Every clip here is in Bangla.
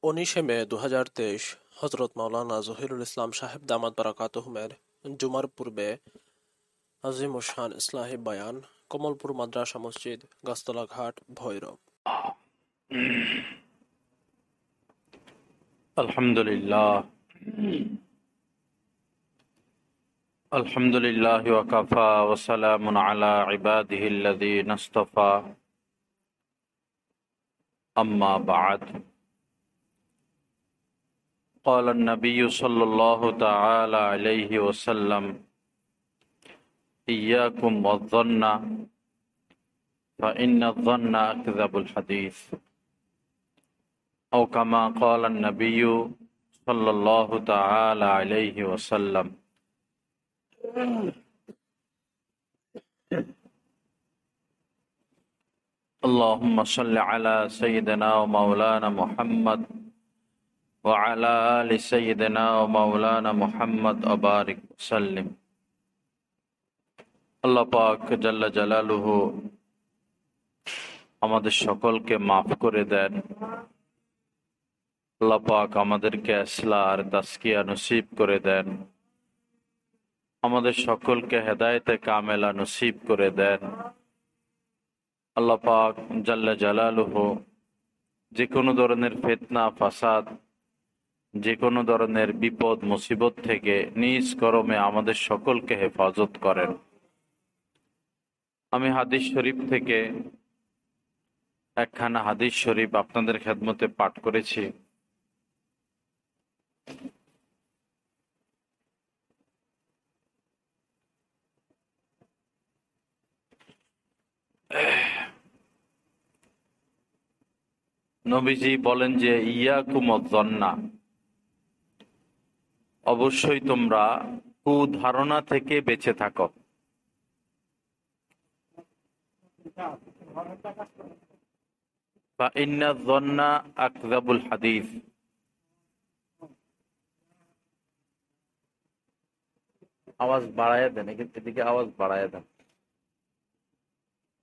19 মে 2023 হজরত মাওলানা জহিরুল ইসলাম সাহেব দামাত বারাকাতুহুমের জুমার পূর্বে আজিম ও শান ইসলাহি বয়ান কমলপুর মাদ্রাসা মসজিদ গাছতলা ঘাট ভৈরব। আলহামদুলিল্লাহ ওয়া কাফা ওয়া সালামুন আলা ইবাদিহিল্লাযীনা ইসতাফা আম্মা বা'দ। قال النبي صلى الله تعالى عليه وسلم إياكم والظن فإن الظن أكذب الحديث أو كما قال النبي صلى الله تعالى عليه وسلم. اللهم صل على سيدنا ومولانا محمد وعلى آل سيدنا ومولانا محمد وبارك وسلم. আল্লাহ পাক জাল্লা জালালুহু আমাদের সকলকে মাফ করে দেন। আল্লাহ পাক আমাদেরকে ইসলাহ আর তাসকিয়া নসিব করে দেন। আমাদের সকলকে হেদায়েতে কামেলা নসিব করে দেন। আল্লাহ পাক জাল্লা জালালুহু যে কোনো ধরনের ফিতনা ফাসাদ, যে কোনো ধরনের বিপদ মুসিবত থেকে নিজ করমে আমাদের সকলকে হেফাজত করেন। আমি হাদিস শরীফ থেকে একখানা হাদিস শরীফ আপনাদের খেদমতে পাঠ করেছি। নবীজি বলেন যে ইয়াকুম ওয়াজ-যন্না, অবশ্যই তোমরা কুধারণা থেকে বেঁচে থাকো। ফাইন্না যন্না আকযাবুল হাদিস, আওয়াজ বাড়ায় দেন, এদিকে আওয়াজ বাড়ায় দেন,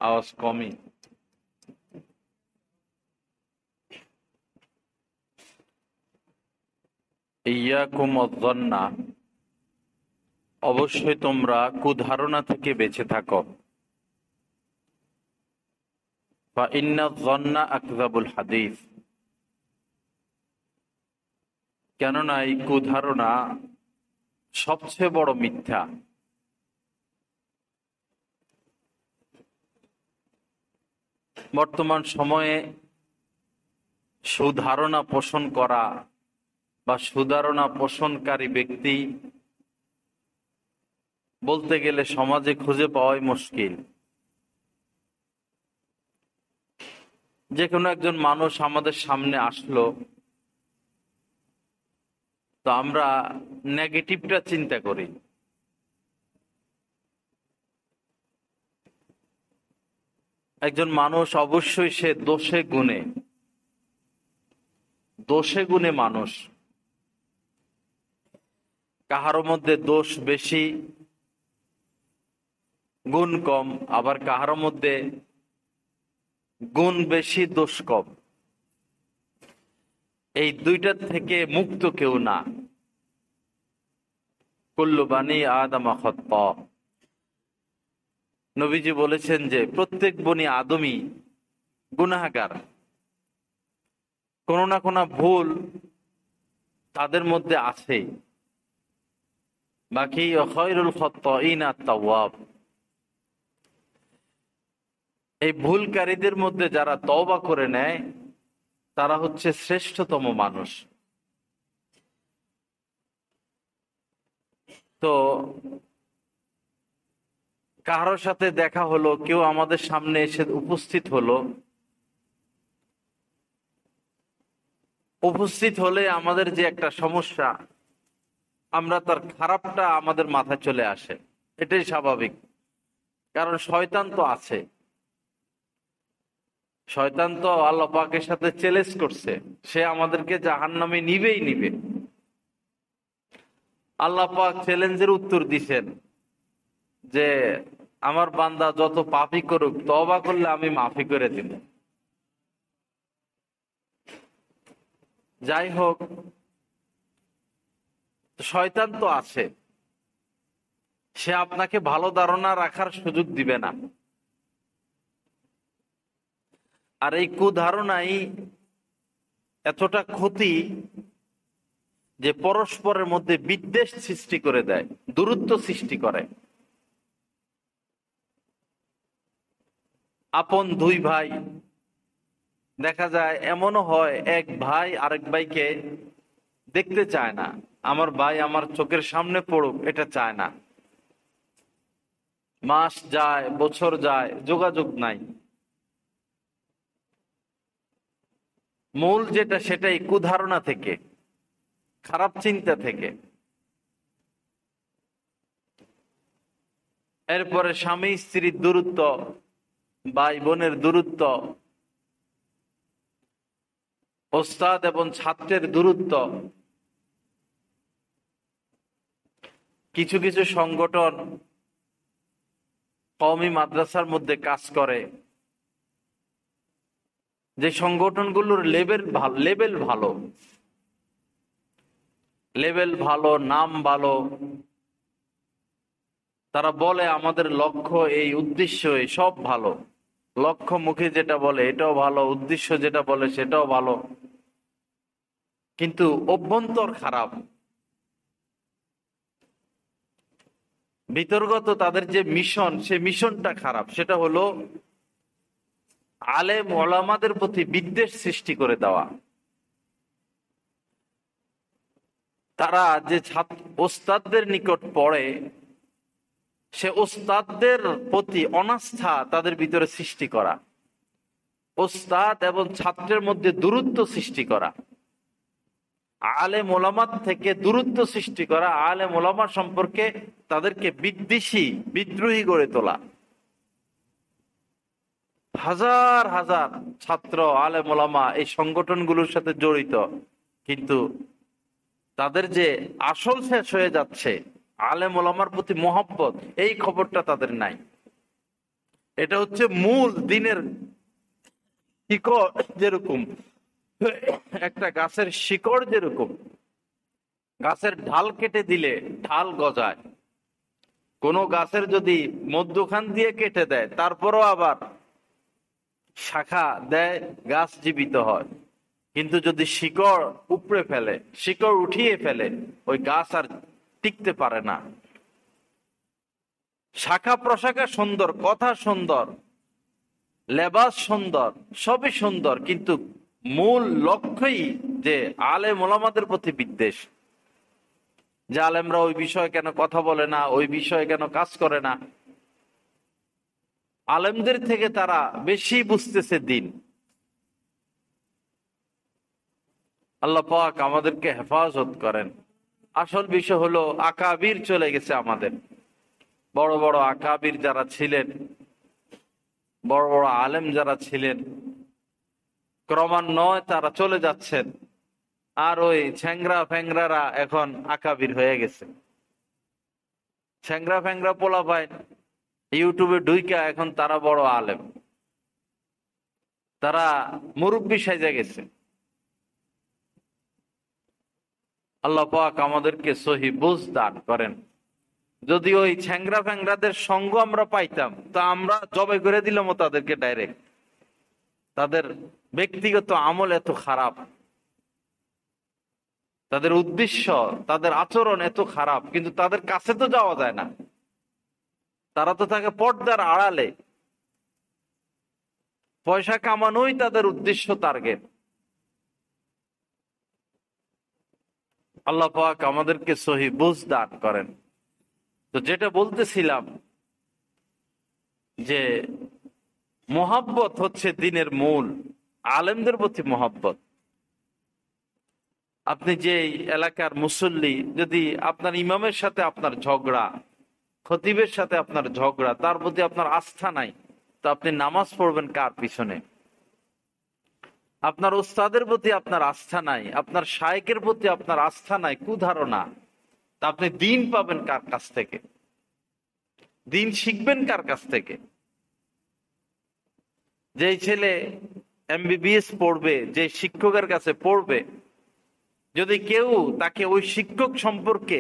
আওয়াজ কমই। ইয়াকুম ওয়াজ-যন্না, অবশ্যই তোমরা কুধারণা থেকে বেঁচে থাকো। ফাইন্না যন্না আকযাবুল হাদিস, কেননা এই কুধারণা সবচেয়ে বড় মিথ্যা। বর্তমান সময়ে সুধারণা পোষণ করা বা সুধারণা পোষণকারী ব্যক্তি বলতে গেলে সমাজে খুঁজে পাওয়াই মুশকিল। যে কোনো একজন মানুষ আমাদের সামনে আসলো, তো আমরা নেগেটিভটা চিন্তা করি। একজন মানুষ অবশ্যই সে দোষে গুণে মানুষ। কাহারো মধ্যে দোষ বেশি, গুণ কম, আবার কাহারো মধ্যে গুণ বেশি, দোষ কম। এই দুইটার থেকে মুক্ত কেউ না। কুল্লু বানি আদম খাত্তা, নবীজি বলেছেন যে প্রত্যেক বনি আদমই গুনাহগার। কোনো না কোনো ভুল তাদের মধ্যে আছে। বাকি খায়রুল খাত্তাইনা আত-তাওয়াব, এই ভুলকারীদের মধ্যে যারা তওবা করে নেয় তারা হচ্ছে শ্রেষ্ঠতম মানুষ। তো কারোর সাথে দেখা হলো, কেউ আমাদের সামনে এসে উপস্থিত হলো, উপস্থিত হলে আমাদের যে একটা সমস্যা, আমরা তার খারাপটা আমাদের মাথায় চলে আসে। এটাই স্বাভাবিক, কারণ শয়তান তো আছে। শয়তান তো আল্লাহ পাকের সাথে চ্যালেঞ্জ করছে, সে আমাদেরকে জাহান্নামে নিবেই নিবে। আল্লাহ পাক চ্যালেঞ্জের উত্তর দিছেন যে আমার বান্দা যত পাপই করুক, তওবা করলে আমি মাফি করে দিব। যাই হোক, শয়তান তো আছে, সে আপনাকে ভালো ধারণা রাখার সুযোগ দিবে না। আর এই কুধারণাই এতটা ক্ষতি যে পরস্পরের মধ্যে বিদ্বেষ সৃষ্টি করে দেয়, দূরত্ব সৃষ্টি করে। আপন দুই ভাই, দেখা যায় এমনও হয় এক ভাই আরেক ভাইকে দেখতে চায় না, আমার ভাই আমার চোখের সামনে পড়ুক এটা চায় না। মাস যায়, বছর যায়, যোগাযোগ নাই। মূল যেটা সেটাই কুধারণা থেকে, খারাপ চিন্তা থেকে। এরপরে স্বামী স্ত্রীর দূরত্ব, ভাই বোনের দূরত্ব, ওস্তাদ এবং ছাত্রের দূরত্ব। কিছু কিছু সংগঠন কওমি মাদ্রাসার মধ্যে কাজ করে, যে সংগঠনগুলোর লেভেল ভালো, নাম ভালো। তারা বলে আমাদের লক্ষ্য এই, উদ্দেশ্য এই, সব ভালো। লক্ষ্য মুখে যেটা বলে এটাও ভালো, উদ্দেশ্য যেটা বলে সেটাও ভালো, কিন্তু অভ্যন্তর খারাপ। ভিতরগত তাদের যে মিশন, সে মিশনটা খারাপ। সেটা হলো আলেম ওলামাদের প্রতি বিদ্বেষ সৃষ্টি করে দেওয়া। তারা যে ওস্তাদদের নিকট পড়ে, সে ওস্তাদদের প্রতি অনাস্থা তাদের ভিতরে সৃষ্টি করা, ওস্তাদ এবং ছাত্রের মধ্যে দূরত্ব সৃষ্টি করা, আলেম ওলামা থেকে দূরত্ব সৃষ্টি করা, আলেম ওলামা সম্পর্কে তাদেরকে বিদ্বেষী, বিদ্রোহী গড়ে তোলা। হাজার হাজার ছাত্র আলেম ওলামা এই সংগঠনগুলোর সাথে জড়িত, কিন্তু তাদের যে আসল শেষ হয়ে যাচ্ছে, আলেম ওলামার প্রতি মহব্বত, এই খবরটা তাদের নাই। এটা হচ্ছে মূল দিনের শিকড়। যেরকম একটা গাছের শিকড়, যেরকম গাছের ঢাল কেটে দিলে ঢাল গজায়, কোন গাছের যদি মধ্যখান দিয়ে কেটে দেয় তারপরও আবার শাখা দেয়, গাছ জীবিত হয়। কিন্তু যদি শিকড় উপড়ে ফেলে, শিকড় উঠিয়ে ফেলে, ওই গাছ আর টিকতে পারে না। শাখা প্রশাখা সুন্দর, কথা সুন্দর, লেবাস সুন্দর, সবই সুন্দর, কিন্তু মূল লক্ষ্যই যে আলেম ওলামাদের প্রতি বিদ্বেষ। যে আলেমরা ওই বিষয়ে কেন কথা বলে না, ওই বিষয়ে কেন কাজ করে না। আলেমদের থেকে তারা বেশি বুঝতেছে দিন। আল্লাহ পাক আমাদেরকে হেফাজত করেন। আসল বিষয় হলো আকাবির চলে গেছে আমাদের। বড় বড় আকাবির যারা ছিলেন, বড় বড় আলেম যারা ছিলেন, ক্রমান্বয়ে তারা চলে যাচ্ছেন। আর ওই ছ্যাংরা ফ্যাংরারা এখন আকাবির হয়ে গেছে। ছ্যাংরা ফ্যাংরা পোলাপাইন ইউটিউবে ঢুইকা এখন তারা বড় আলেম, তারা মুরব্বি সাজা গেছে। আল্লাহ পাক আমাদেরকে সহি বুঝ দান করেন। যদি ওই ছ্যাংরা ফ্যাংরাদের সঙ্গ আমরা পাইতাম, তা আমরা জবাই করে দিলাম তাদেরকে ডাইরেক্ট। তাদের ব্যক্তিগত আমল এত খারাপ, তাদের উদ্দেশ্য, তাদের আচরণ এত খারাপ, কিন্তু তাদের কাছে তো যাওয়া যায় না। তারা তো থাকে পর্দার আড়ালে, পয়সা কামানোই তাদের উদ্দেশ্য, টার্গেট। আল্লাহ পাক আমাদেরকে সহি বুঝ দান করেন। তো যেটা বলতেছিলাম, যে মোহাব্বত হচ্ছে দিনের মূল, আলেমদের প্রতি মোহাব্বত। আপনি যে এলাকার মুসল্লি, যদি আপনার ইমামের সাথে আপনার ঝগড়া, খতিবের সাথে আপনার ঝগড়া, তার প্রতি আপনার আস্থা নাই, তো আপনি নামাজ পড়বেন কার পিছনে? আপনার উস্তাদের প্রতি আপনার আস্থা নাই, আপনার শায়েকের প্রতি আপনার আস্থা নাই, কুধারণা, তা আপনি দিন পাবেন কার কাছ থেকে? দিন শিখবেন কার কাছ থেকে? যে ছেলে MBBS পড়বে, যে শিক্ষকের কাছে পড়বে, যদি কেউ তাকে ওই শিক্ষক সম্পর্কে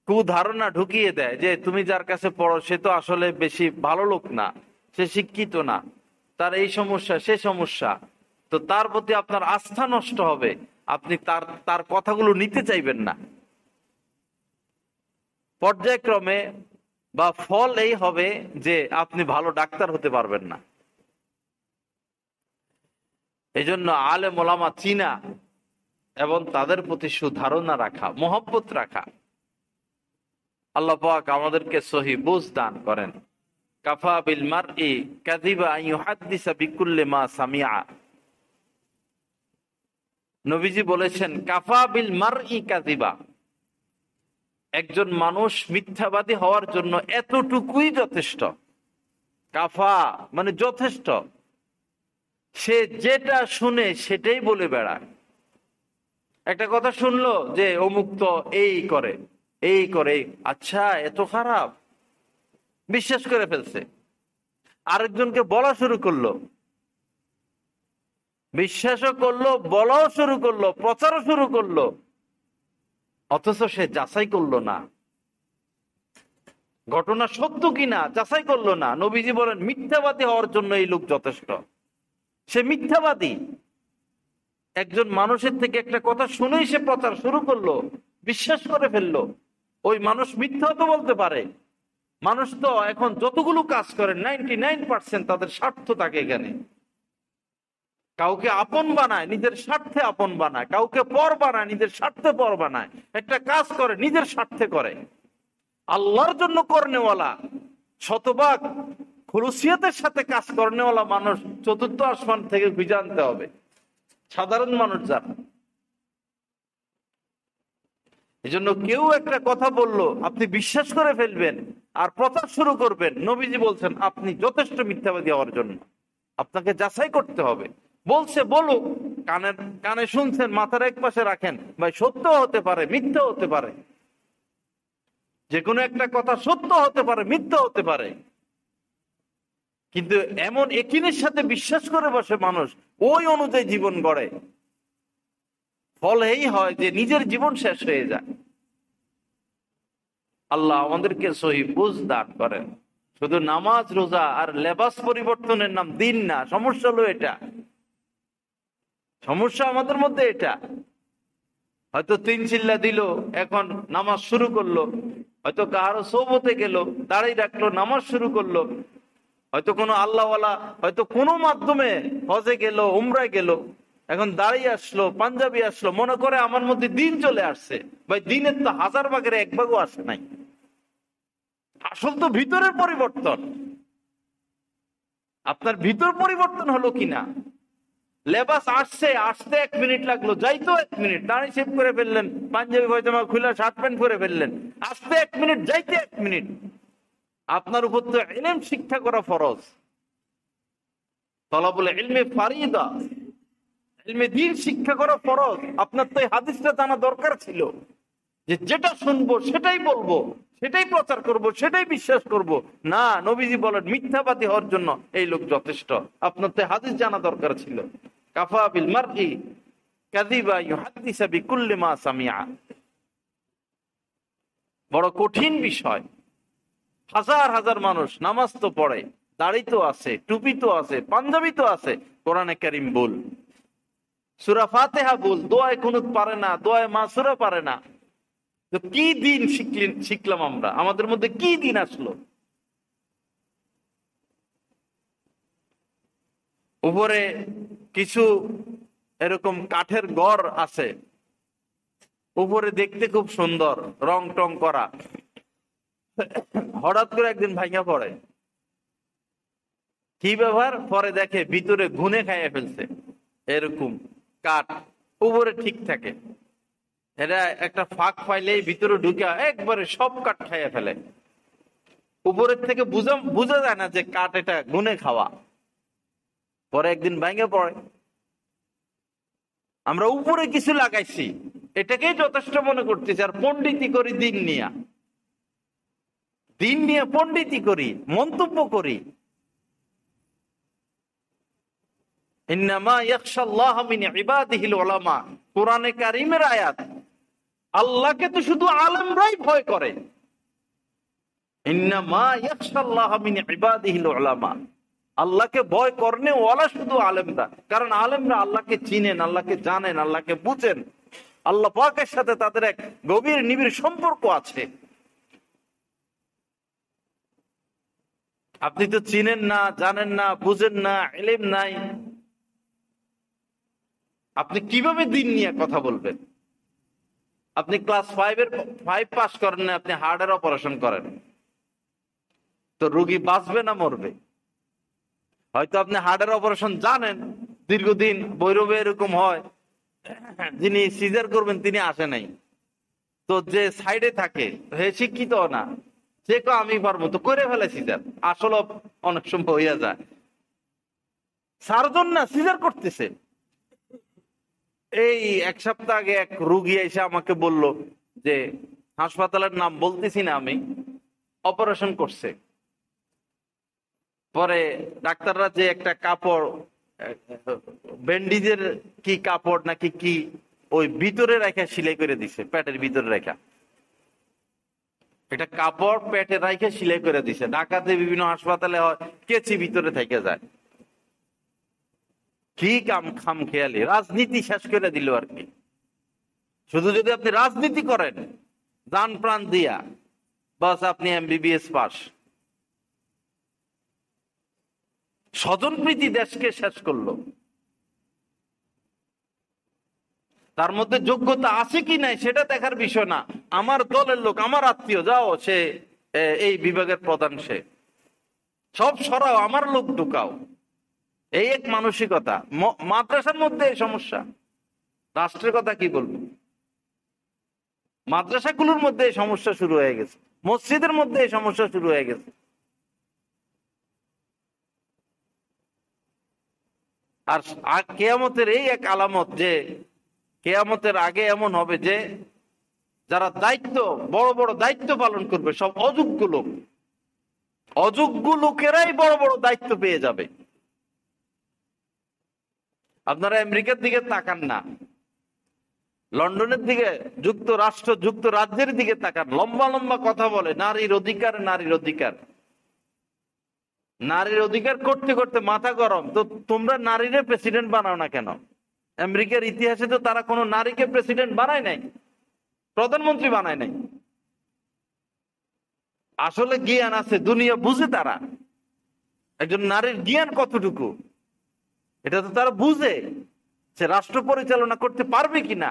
কুধারণা ঢুকিয়ে দেয় যে তুমি যার কাছে পড়ো সে তো আসলে বেশি ভালো লোক না, সে শিক্ষিত না, তার এই সমস্যা সে সমস্যা, তো তার প্রতি আপনার আস্থা নষ্ট হবে, আপনি তার তার কথাগুলো নিতে চাইবেন না। পর্যায়ক্রমে বা ফল এই হবে যে আপনি ভালো ডাক্তার হতে পারবেন না। এই জন্য আলেম ওলামা চিনা এবং তাদের প্রতি সুধারণা রাখা, মহব্বত রাখা। আল্লাহ পাক আমাদেরকে সহি বুঝ দান করেন। কাফা বিল মারই কাযিবা আন ইউহাদ্দিসা বিকুল্লি মা সামিআ। নবীজি বলেছেন কাফা বিল মারই কাযিবা, একজন মানুষ মিথ্যাবাদী হওয়ার জন্য এতটুকুই যথেষ্ট। কাফা মানে যথেষ্ট, সে যেটা শুনে সেটাই বলে বেড়ায়। একটা কথা শুনলো যে অমুক তো এই করে এই করে, আচ্ছা এত খারাপ, বিশ্বাস করে ফেলছে। আরেকজনকে বলা শুরু করলো, বিশ্বাসও করলো, বলাও শুরু করলো, প্রচারও শুরু করলো, অথচ সে যাচাই করলো না ঘটনা সত্য কিনা, যাচাই করলো না। নবীজি বলেন মিথ্যাবাদী হওয়ার জন্য এই লোক যথেষ্ট। সে মিথ্যাবাদী। একজন মানুষের থেকে একটা কথা শুনেই সে প্রচার শুরু করলো, বিশ্বাস করে ফেললো। ওই মানুষ মিথ্যা তো বলতে পারে। মানুষ তো এখন যতগুলো কাজ করে 99% তাদের স্বার্থ থাকে এখানে। কাউকে আপন বানায়, নিজের স্বার্থে আপন বানায়, কাউকে পর বানায়, নিজের স্বার্থে পর বানায়। একটা কাজ করে নিজের স্বার্থে করে। আল্লাহর জন্য করনেওয়ালা, শতভাগ খুলুসিয়তের সাথে কাজ করনেওয়ালা মানুষ চতুর্থ আসমান থেকে খুঁজে আনতে হবে। সাধারণ মানুষ যারা, এই জন্য কেউ একটা কথা বললো আপনি বিশ্বাস করে ফেলবেন আর প্রচার শুরু করবেন। নবীজি বলছেন আপনি যথেষ্ট মিথ্যাবাদী হওয়ার জন্য, আপনাকে যাচাই করতে হবে। বলছে বলুক, কানে শুনছেন, মাথার এক পাশে রাখেন, ভাই সত্য হতে পারে, মিথ্যা হতে পারে, যে কোনো একটা কথা সত্য হতে পারে, মিথ্যা হতে পারে। কিন্তু এমন একিনের সাথে বিশ্বাস করে বসে মানুষ, ওই অনুযায়ী জীবন গড়ে, ফল এই হয় যে নিজের জীবন শেষ হয়ে যায়। আল্লাহ আমাদেরকে সহি বুঝ দান করেন। শুধু নামাজ রোজা আর লেবাস পরিবর্তনের নাম দিন না। সমস্যা হলো এটা, সমস্যা আমাদের মধ্যে এটা। হয়তো 3 চিল্লা দিল, এখন নামাজ শুরু করলো। হয়তো কারো সৌবতে গেল, দাঁড়িয়ে রাখলো, নামাজ শুরু করলো। হয়তো কোনো আল্লাহওয়ালা হয়তো কোনো মাধ্যমে হজে গেল, উমরায় গেল, এখন দাঁড়িয়ে আসলো, পাঞ্জাবি আসলো, মনে করে আমার মধ্যে দিন চলে আসছে। ভাই দিনের তো 1000 ভাগের 1 ভাগও আসে নাই। আসল তো ভিতরের পরিবর্তন। আপনার ভিতর পরিবর্তন হলো কিনা। লেবাস আসছে, আসতে 1 মিনিট লাগলো, যাইতো 1 মিনিট, দাঁড়িয়ে শেভ করে ফেললেন, পাঞ্জাবি পয়জামা খুলে শার্ট প্যান্ট করে ফেললেন, আসতে 1 মিনিট, যাইতে 1 মিনিট। আপনার উপর তো ইলম শিক্ষা করা ফরজ। তলাবুল ইলমে ফারিদা, ইলমে দ্বীন শিক্ষা করা ফরজ। আপনার তো এই হাদিসটা জানা দরকার ছিল যে যেটা শুনবো সেটাই বলবো, সেটাই প্রচার করব, সেটাই বিশ্বাস করব না। নবীজি বলেন মিথ্যাবাদী হওয়ার জন্য এই লোক যথেষ্ট। আপনার তো হাদিস জানা দরকার ছিল। কাফা বিল মারই কাযিবা ইউহাদ্দিসা বিকুল্লি মা সামিআ। বড় কঠিন বিষয়। হাজার হাজার মানুষ নামাজ তো পড়ে, দাড়ি তো আছে, টুপি তো আছে, পাঞ্জাবি তো আছে, কোরআনে কারীম বল, সূরা ফাতিহা বল, দোয়ায়ে কুনুত পারে না, দোয়ায়ে মাসুরা পারে না। তো কি দিন শিখলাম আমরা? আমাদের মধ্যে কি দিন আসলো? উপরে কিছু এরকম কাঠের ঘর আছে, উপরে দেখতে খুব সুন্দর, রং টং করা। হঠাৎ করে একদিন ভাঙা পড়ে। কি ব্যাপার? পরে দেখে ভিতরে ঘুনে খাইয়ে ফেলছে। এরকম কাঠ উপরে ঠিক থাকে, এরা একটা ফাঁক পাইলেই ভিতরে ঢুকে একবারে সব কাঠ খাইয়ে ফেলে। উপরের থেকে বোঝা যায় না যে কাঠ এটা গুনে খাওয়া। পরে একদিন ভেঙে পড়ে। আমরা উপরে কিছু লাগাইছি, এটাকেই যথেষ্ট মনে করতেছি, আর পণ্ডিতি করি দিন নিয়ে, দিন নিয়ে পণ্ডিতি করি, মন্তব্য করি। ইন্নামা ইয়াখশাল্লাহ মিন ইবাদিহিল উলামা, কোরআনে কারীমের আয়াত। আল্লাহকে তো শুধু আলেমরাই ভয় করে। ইন্নামা ইয়াখশাল্লাহ মিন ইবাদিহিল উলামা, আল্লাহকে ভয় করনে ওয়ালা শুধু আলেমরা। কারণ আলেমরা আল্লাহকে চিনেন, আল্লাহকে জানেন, আল্লাহকে বুঝেন, আল্লাহ পাকের সাথে তাদের এক গভীর নিবিড় সম্পর্ক আছে। আপনি তো চিনেন না, জানেন না, বুঝেন না, ইলম নাই, আপনি কিভাবে দিন নিয়ে কথা বলবেন? আপনি ক্লাস 5 পাস করেন না, আপনি হার্টের অপারেশন করেন, তো রোগী বাঁচবে না মরবে? হয়তো আপনি হার্টের অপারেশন জানেন, দীর্ঘদিন ভৈরবে এরকম হয়, যিনি সিজার করবেন তিনি আসে নাই, তো যে সাইডে থাকে হে শিক্ষিত না, সে আমি পারবো তো করে ফেলে সিজার, আসলে অনেক সময় হইয়া যায়। সার্জন না, সিজার করতেছে। এই এক সপ্তাহ আগে এক রুগী এসে আমাকে বলল যে হাসপাতালের নাম বলতেছি না আমি, অপারেশন করছে। পরে ডাক্তাররা যে একটা কাপড়, ব্যান্ডিজের কি কাপড় নাকি কি, ওই ভিতরে রেখা সেলাই করে দিছে, পেটের ভিতরে রেখা এটা কাপড় পেটে রেখে সেলাই করে দিছে। ঢাকাতে বিভিন্ন হাসপাতালে হয় কেচি ভিতরে থেকে যায়। কি খাম খেয়ালি, রাজনীতি শেষ করে দিল আর কি। শুধু যদি আপনি রাজনীতি করেন দান প্রাণ দিয়া, বাস আপনি এমবিবিএস পাস। স্বজনপ্রীতি দেশকে শেষ করলো। তার মধ্যে যোগ্যতা আছে কি নাই সেটা দেখার বিষয় না, আমার দলের লোক, আমার আত্মীয়, যাও সে এই বিভাগের প্রধান, সে সব সরাও, আমার লোক ঢুকাও, এই এক মানসিকতা। মাদ্রাসার মধ্যে এই সমস্যা, রাষ্ট্রের কথা কি বলবো? মাদ্রাসাগুলোর মধ্যে এই সমস্যা শুরু হয়ে গেছে, মসজিদের মধ্যে এই সমস্যা শুরু হয়ে গেছে। আর কেয়ামতের এই এক আলামত যে কেয়ামতের আগে এমন হবে যে যারা দায়িত্ব, বড় বড় দায়িত্ব পালন করবে সব অযোগ্য লোক, অযোগ্য লোকেরাই বড় বড় দায়িত্ব পেয়ে যাবে। আপনারা আমেরিকার দিকে তাকান না, লন্ডনের দিকে, যুক্তরাজ্যের দিকে তাকান, লম্বা লম্বা কথা বলে নারীর অধিকার, নারীর অধিকার, নারীর অধিকার করতে করতে মাথা গরম। তো তোমরা নারীরে প্রেসিডেন্ট বানাও না কেন? আমেরিকার ইতিহাসে তো তারা কোনো নারীকে প্রেসিডেন্ট বানায় নাই, প্রধানমন্ত্রী বানায় নাই। আসলে জ্ঞান আছে, দুনিয়া বুঝে তারা একজন নারীর জ্ঞান কতটুকু, এটা তো তারা বুঝে, সে রাষ্ট্র পরিচালনা করতে পারবে কিনা।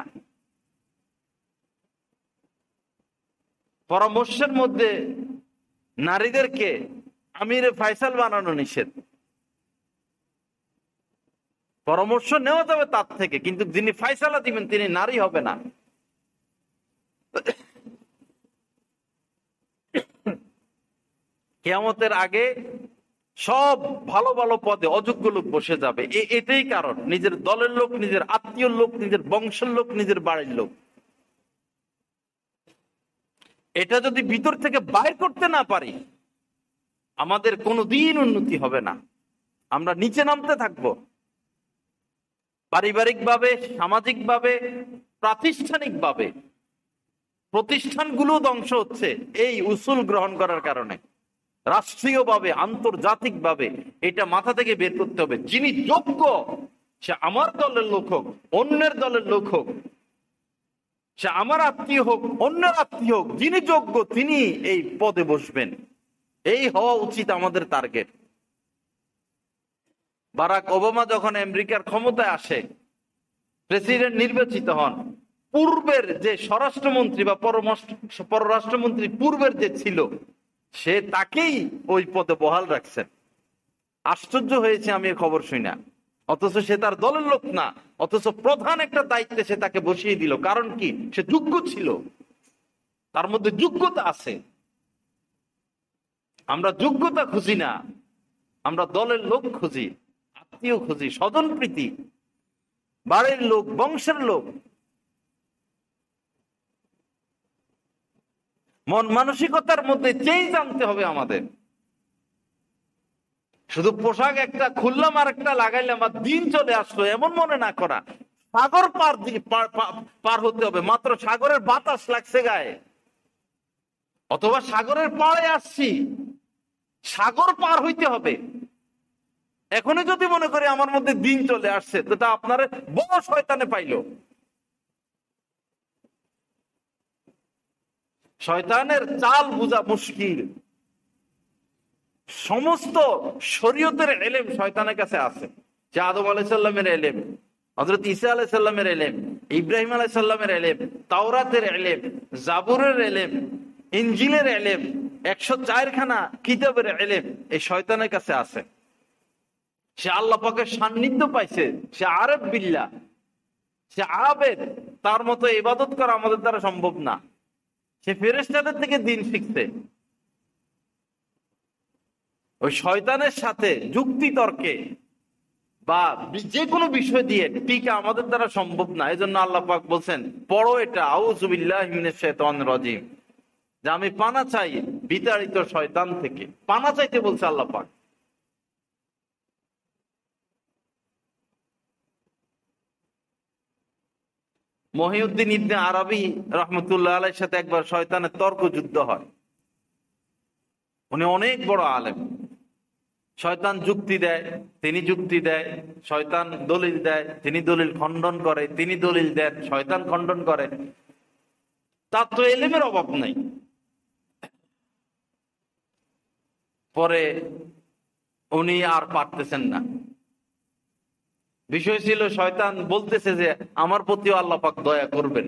পরামর্শের মধ্যে নারীদেরকে আমিরে ফায়সাল বানানো নিষেধ। পরামর্শ নেওয়া যাবে তার থেকে, কিন্তু যিনি ফায়সালা দিবেন তিনি নারী হবে না। কিয়ামতের আগে সব ভালো ভালো পদে অযোগ্য লোক বসে যাবে। এটাই কারণ, নিজের দলের লোক, নিজের আত্মীয় লোক, নিজের বংশের লোক, নিজের বাড়ির লোক। এটা যদি ভিতর থেকে বাইর করতে না পারি, আমাদের কোনোদিন উন্নতি হবে না। আমরা নিচে নামতে থাকবো, পারিবারিকভাবে, সামাজিকভাবে, প্রাতিষ্ঠানিকভাবে। প্রতিষ্ঠানগুলো ধ্বংস হচ্ছে এই উসুল গ্রহণ করার কারণে। রাষ্ট্রীয়ভাবে, আন্তর্জাতিকভাবে এটা মাথা থেকে বের করতে হবে। যিনি যোগ্য, সে আমার দলের লোক হোক, অন্যের দলের লোক হোক, সে আমার আত্মীয় হোক, অন্যের আত্মীয় হোক, যিনি যোগ্য তিনি এই পদে বসবেন। এই হওয়া উচিত আমাদের টার্গেট। বারাক ওবামা যখন আমেরিকার ক্ষমতায় আসে, প্রেসিডেন্ট নির্বাচিত হন, পূর্বের যে স্বরাষ্ট্রমন্ত্রী বা পররাষ্ট্রমন্ত্রী পূর্বের যে ছিল, সে তাকেই ওই পদে বহাল রাখছেন। আশ্চর্য হয়েছে আমি এই খবর শুনি না, অথচ সে তার দলের লোক না, অথচ প্রধান একটা দায়িত্বে সে তাকে বসিয়ে দিল। কারণ কি? সে যোগ্য ছিল, তার মধ্যে যোগ্যতা আছে। আমরা যোগ্যতা খুঁজি না, আমরা দলের লোক খুঁজি, আত্মীয় খুঁজি, স্বজন প্রীতি, বাড়ির লোক, বংশের লোক। মন মানসিকতার মধ্যে চেঞ্জ আনতে হবে আমাদের। শুধু পোশাক একটা খুললাম আর একটা লাগাইলাম আর দিন চলে আসলো এমন মনে না করা। সাগর পার হতে হবে, মাত্র সাগরের বাতাস লাগছে গায়ে, অথবা সাগরের পাড়ে আসছি, সাগর পার হইতে হবে। এখনই যদি মনে করি আমার মধ্যে দিন চলে আসছে, তো তা আপনার বড় শয়তানে পাইল। শয়তানের চাল বোঝা মুশকিল। সমস্ত শরীয়তের এলেম শয়তানের কাছে আছে। যে আদম আলাইহিস সালামের এলেম, হযরত ঈসা আলাইহিস সালামের এলেম, ইব্রাহিম আলাইহিস সালামের এলেম, তাওরাতের এলেম, জাবুরের এলেম, ইনজিলের এলেম, 104 খানা কিতাবের এলেম এই শয়তানের কাছে আছে। সে আল্লাহ পাকের সান্নিধ্য পাইছে, সে আরেফ বিল্লাহ, সে আবেদ। তার মতো ইবাদত করা আমাদের দ্বারা সম্ভব না। সে ফেরেশতাদের থেকে দিন শিখছে। ওই শয়তানের সাথে যুক্তি তর্কে বা যে কোনো বিষয় দিয়ে টিকা আমাদের দ্বারা সম্ভব না। এই জন্য আল্লাহ পাক বলছেন, পড়ো এটা, আউযু বিল্লাহি মিনাশ শাইতানির রাজিম, যে আমি পানা চাই বিতাড়িত শয়তান থেকে। পানা চাইতে বলছে আল্লাহ পাক। মহিউদ্দিন ইবনে আরবি রহমতুল্লাহ আলাইহির সাথে একবার শয়তানের তর্ক যুদ্ধ হয়। উনি অনেক বড় আলেম। শয়তান যুক্তি দেয়, তিনি যুক্তি দেয়। শয়তান দলিল দেয়, তিনি দলিল খণ্ডন করে। তিনি দলিল দেন, শয়তান খণ্ডন করে। তার তো এলেমের অভাব নাই। পরে উনি আর পারতেছেন না। বিষয় ছিল শয়তান বলতেছে যে আমার প্রতিও আল্লাহ পাক দয়া করবেন।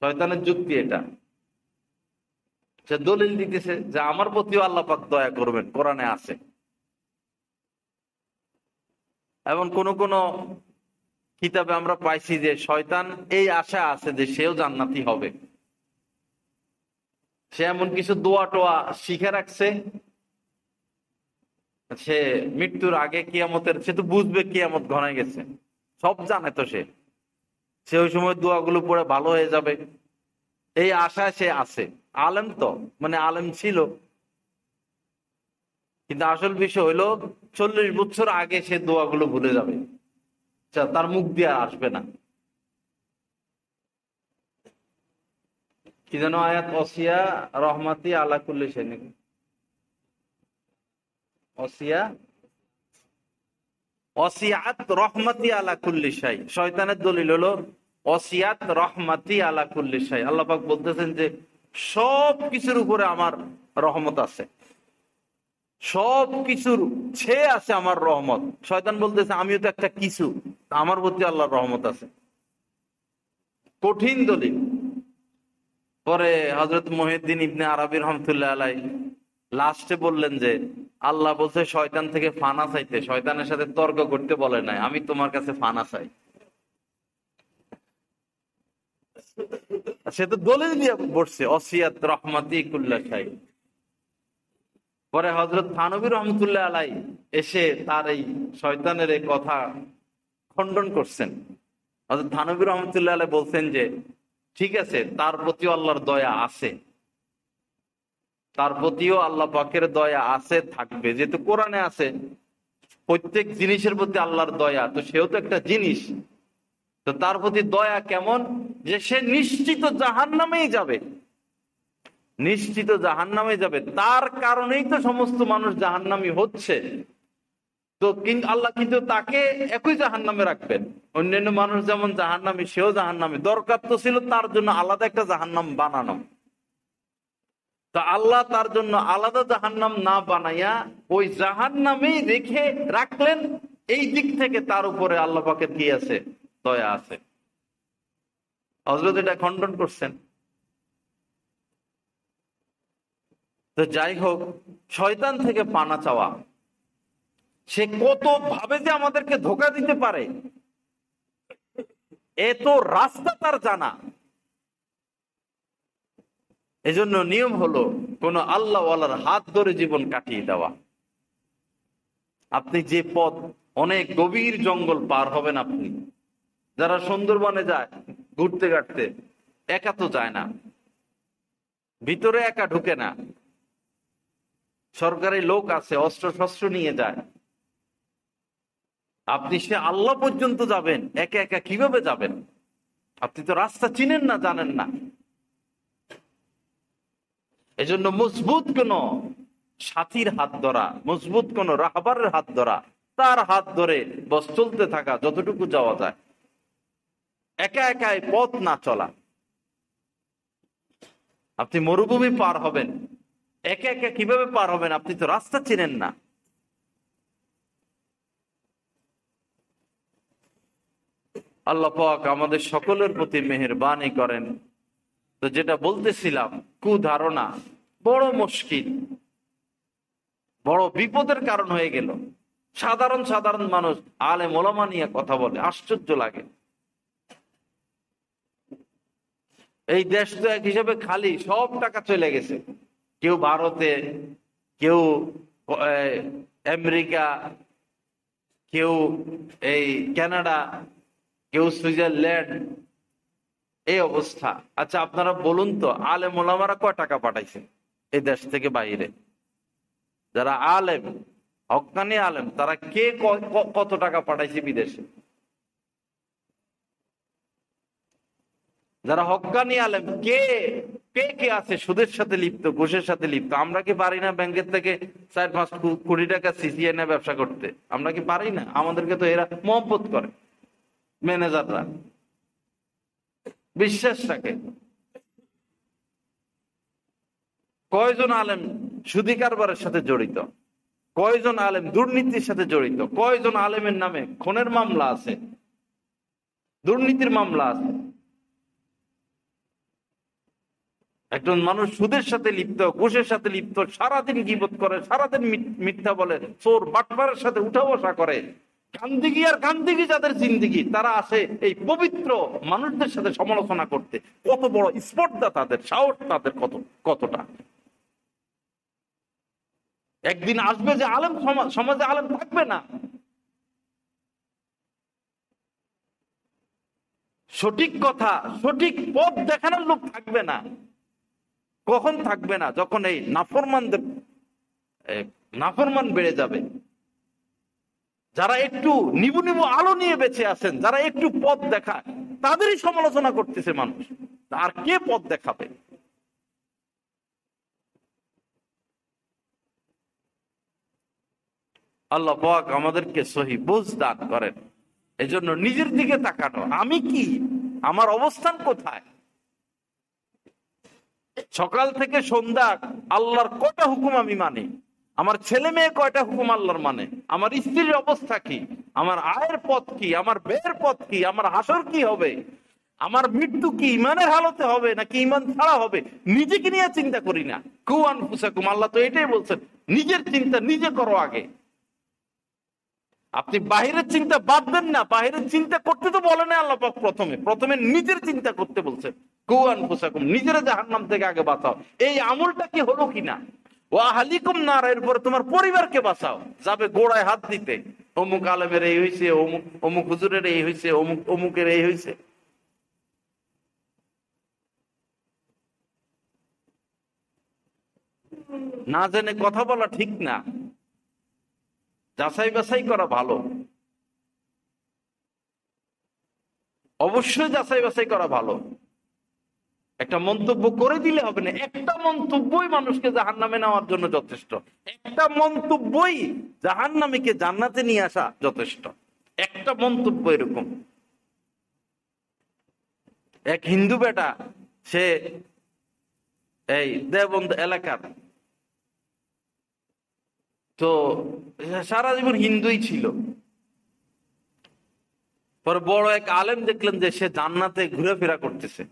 শয়তানের যুক্তি এটা। সে দলিল দিতেছে যে আমার প্রতিও আল্লাহ পাক দয়া করবেন, কোরআনে আছে। এবং কোন কোন কিতাবে আমরা পাইছি যে শয়তান এই আশা আছে যে সেও জান্নাতি হবে। সে এমন কিছু দোয়া টোয়া শিখে রাখছে, সে মৃত্যুর আগে কিয়ামতের, সে তো বুঝবে কিয়ামত ঘনায় গেছে, সব জানে তো সে ওই সময় দোয়াগুলো পড়ে ভালো হয়ে যাবে, এই আশায় সে আছে। আলেম তো, মানে আলেম ছিল, কিন্তু আসল বিষয় হইলো 40 বছর আগে সে দোয়াগুলো ভুলে যাবে, তার মুখ দিয়ে আসবে না। কি যেন আয়াত, অসিয়া রহমাতি আলা কুল্লি শাই, অসিয়াত রহমাতি আলা কুল্লি শাই। শয়তানের দলিল হলো অসিয়াত রহমাতি আলা কুল্লি শাই। আল্লাহ পাক বলতেছেন যে সব কিছুর উপরে আমার রহমত আছে, সব কিছুর ছেয়ে আছে আমার রহমত। শয়তান বলতেছে আমিও তো একটা কিছু, আমার প্রতি আল্লাহর রহমত আছে। কঠিন দলিল। পরে হযরত মুহিউদ্দিন ইবনে আরবি রহমতুল্লাহ আলাই লাস্টে বললেন যে আল্লাহ বলছে শয়তান থেকে ফানা চাইতে, শয়তানের সাথে তর্ক করতে বলে নাই, আমি তোমার কাছে ফানা চাই। সে তো দলিল দিয়ে বসছে অসিয়াত রহমাতি কুল্লা শাই। পরে হযরত থানবী রহমতুল্লাহ আলাই এসে তার এই শয়তানের এই কথা খণ্ডন করছেন। হযরত থানবী রহমতুল্লাহ আলাই বলছেন যে ঠিক আছে, তার প্রতিও আল্লাহর দয়া আছে, তার প্রতিও আল্লাহ পাকের দয়া আছে, থাকবে। যেহেতু কোরআনে আছে প্রত্যেক জিনিসের প্রতি আল্লাহর দয়া, তো সেও তো একটা জিনিস, তো তার প্রতি দয়া কেমন যে সে নিশ্চিত জাহান্নামেই যাবে, নিশ্চিত জাহান্নামে যাবে। তার কারণেই তো সমস্ত মানুষ জাহান্নামী হচ্ছে। তো কিন্তু আল্লাহ কিন্তু তাকে একই জাহান্নামে রাখবেন। অন্যান্য মানুষ যেমন জাহান্নামী, সেও জাহান্নামী। দরকার তো ছিল তার জন্য আলাদা একটা জাহান্নাম বানানো। তা আল্লাহ তার জন্য আলাদা জাহান্নাম না বানাইয়া ওই জাহান্নামেই রেখে রাখলেন। এই দিক থেকে তার উপরে আল্লাহ পাকের কি আছে? দয়া আছে। হযরত এটা খণ্ডন করছেন। তো যাই হোক, শয়তান থেকে পানা চাওয়া, সে কত ভাবে যে আমাদেরকে ধোঁকা দিতে পারে, এত রাস্তা তার জানা। এজন্য নিয়ম হলো কোন আল্লাহওয়ালার হাত ধরে জীবন কাটিয়ে দেওয়া। আপনি যে পথ, অনেক গভীর জঙ্গল পার হবেন আপনি। যারা সুন্দরবনে যায় ঘুরতে ঘাটতে, একা তো যায় না, ভিতরে একা ঢুকে না। সরকারি লোক আছে, অস্ত্র শস্ত্র নিয়ে যায়। আপনি সে আল্লাহ পর্যন্ত যাবেন, একা একা কিভাবে যাবেন? আপনি তো রাস্তা চিনেন না, জানেন না। এজন্য মজবুত কোন সাথীর হাত ধরা, মজবুত কোন রাহবারের হাত ধরা, তার হাত ধরে বস চলতে থাকা যতটুকু যাওয়া যায়। একা একাই পথ না চলা। আপনি মরুভূমি পার হবেন, একা একা কিভাবে পার হবেন? আপনি তো রাস্তা চিনেন না। আল্লাহ পাক আমাদের সকলের প্রতি মেহেরবানি করেন। তো যেটা বলতেছিলাম, কুধারণা বড় মুশকিল, বড় বিপদের কারণ হয়ে গেল। সাধারণ সাধারণ মানুষ আলেম ওলামা নিয়ে কথা বলে, আশ্চর্য লাগে। এই দেশ তো এক হিসাবে খালি, সব টাকা চলে গেছে। কেউ ভারতে, কেউ আমেরিকা, কেউ এই কানাডা, কেউ সুইজারল্যান্ড, এই অবস্থা। আচ্ছা আপনারা বলুন তো, আলেম ওলামারা কয় টাকা পাঠাইছে এই দেশ থেকে বাইরে? যারা আলেম, হক্কানি আলেম, তারা কে কত টাকা পাঠাইছে বিদেশে? যারা হক্কানি আলেম, কে কে কে আছে সুদের সাথে লিপ্ত, ঘুষের সাথে লিপ্ত? আমরা কি পারি না ব্যাংকের থেকে 4-5 কোটি টাকা সিসিএ নিয়ে ব্যবসা করতে? আমরা কি পারি না? আমাদেরকে তো এরা মহব্বত করে, ম্যানেজাররা বিশ্বাস রাখে। কয়জন আলেম সুদী কারবারের সাথে জড়িত? কয়জন আলেম দুর্নীতির সাথে জড়িত? কয়জন আলেমের নামে খুনের মামলা আছে, দুর্নীতির মামলা আছে? একজন মানুষ সুদের সাথে লিপ্ত, ঘুষের সাথে লিপ্ত, সারাদিন গীবত করে, সারাদিন মিথ্যা বলে, চোর বাটপারের সাথে উঠা বসা করে, গান্দিগি আর গান্দিগি যাদের জিন্দিগি, তারা আসে এই পবিত্র মানুষদের সাথে সমালোচনা করতে। কত বড় স্পর্ধা তাদের, সাহস তাদের কতটা! একদিন আসবে যে আলেম সমাজে আলেম থাকবে না। সঠিক কথা, সঠিক পথ দেখানোর লোক থাকবে না। কখন থাকবে না? যখন এই নাফরমান বেড়ে যাবে। যারা একটু নিবু নিবু আলো নিয়ে বেঁচে আছেন, যারা একটু পথ দেখায়, তাদেরই সমালোচনা করতেছে মানুষ। আর কে পথ দেখাবে? আল্লাহ পাক আমাদেরকে সহি বুঝ দান করেন। এজন্য নিজের দিকে তাকানো, আমি কি, আমার অবস্থান কোথায়? সকাল থেকে সন্ধ্যা আল্লাহর কয়টা হুকুম আমি মানি? আমার ছেলে মেয়ে কয়টা হুকুম আল্লাহর মানে? আমার স্ত্রীর অবস্থা কি? আমার আয়ের পথ কি? আমার ব্যয়ের পথ কি? আমার হাসর কি হবে? আমার মৃত্যু কি ইমানের হালতে হবে নাকি ইমান ছাড়া হবে? নিজেকে নিয়ে চিন্তা করি না। কুয়ান ফুসাকুম, আল্লাহ তো এটাই বলছেন, নিজের চিন্তা নিজে করো আগে। আপনি বাহিরের চিন্তা বাদ দেন না। বাহিরের চিন্তা করতে তো বলে না আল্লাহ পাক, প্রথমে নিজের চিন্তা করতে বলছেন। কুয়ান ফুসাকুম, নিজেরা জাহান্নাম থেকে আগে বাঁচাও। এই আমলটা কি হলো কিনা? ও আহলিকুম নার, এরপরে তোমার পরিবারকে বাঁচাও। যাবে গোড়ায় হাত দিতে, অমুক আলেমের এই হয়েছে, অমুক অমুক হুজুরের এই হয়েছে, অমুক অমুকের এই হয়েছে। না জেনে কথা বলা ঠিক না, যাচাই বাছাই করা ভালো। অবশ্যই যাচাই বাছাই করা ভালো। একটা মন্তব্য করে দিলে হবে না। একটা মন্তব্যই মানুষকে জাহান্নামে নেওয়ার জন্য যথেষ্ট। একটা মন্তব্যই জাহান্নামীকে জান্নাতে নিয়ে আসা যথেষ্ট। একটা মন্তব্য এরকম। এক হিন্দু বেটা, সে এই দেওবন্দ এলাকার, তো সারা জীবন হিন্দুই ছিল। পরে বড় এক আলেম দেখলেন যে সে জান্নাতে ঘুরেফেরা করতেছে,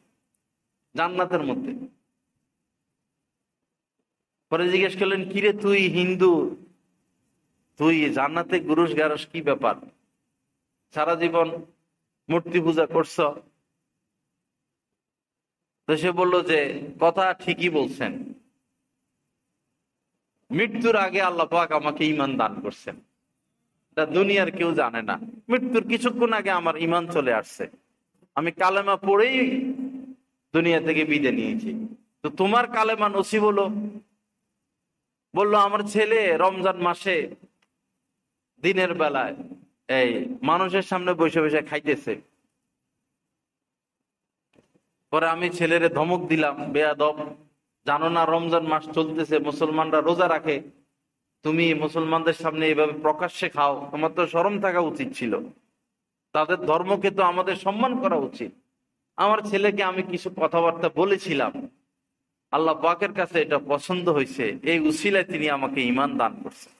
জান্নাতের মধ্যে। পরে জিজ্ঞেস করলেন, কিরে তুই হিন্দু, তুই জান্নাতে গুরুস গারস, কি ব্যাপার? সারা জীবন মূর্তি পূজা করছ? তো সে বলল যে, কথা ঠিকই বলছেন, মৃত্যুর আগে আল্লাহ পাক আমাকে ঈমান দান করছেন। তা দুনিয়ার কেউ জানে না। মৃত্যুর কিছুক্ষণ আগে আমার ঈমান চলে আসছে, আমি কালেমা পড়েই দুনিয়া থেকে বিদায় নিয়েছি। তো তোমার কালেমা নসিব হলো, বলল আমার ছেলে রমজান মাসে দিনের বেলায় এই মানুষের সামনে বসে বসে খাইতেছে। পরে আমি ছেলেরে ধমক দিলাম, বেয়াদব, জানো না রমজান মাস চলতেছে, মুসলমানরা রোজা রাখে, তুমি মুসলমানদের সামনে এইভাবে প্রকাশ্যে খাও, তোমার তো শরম থাকা উচিত ছিল, তাদের ধর্মকে তো আমাদের সম্মান করা উচিত। আমার ছেলেকে আমি কিছু কথাবার্তা বলেছিলাম, আল্লাহ পাকের কাছে এটা পছন্দ হয়েছে, এই উসিলায় তিনি আমাকে ঈমান দান করছেন।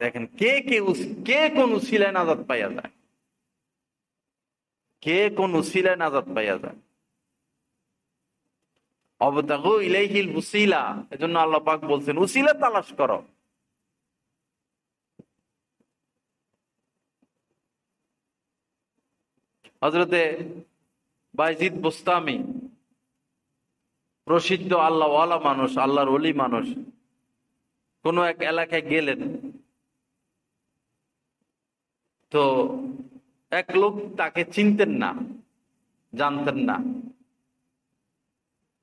দেখেন কে কোন উসিলায় নাজাত পাইয়া যায়, কে কোন উসিলায় নাজাত পাইয়া যায়। অবতাগু ইলাইহিল উসিলা, এজন্য আল্লাহ পাক বলছেন উসিলা তালাশ করো। হযরতে বাইজিদ বুস্তামি, প্রসিদ্ধ আল্লাহ ওয়ালা মানুষ, আল্লাহর ওলি মানুষ, কোন এক এলাকায় গেলেন। তো এক লোক তাকে চিনতেন না, জানতেন না।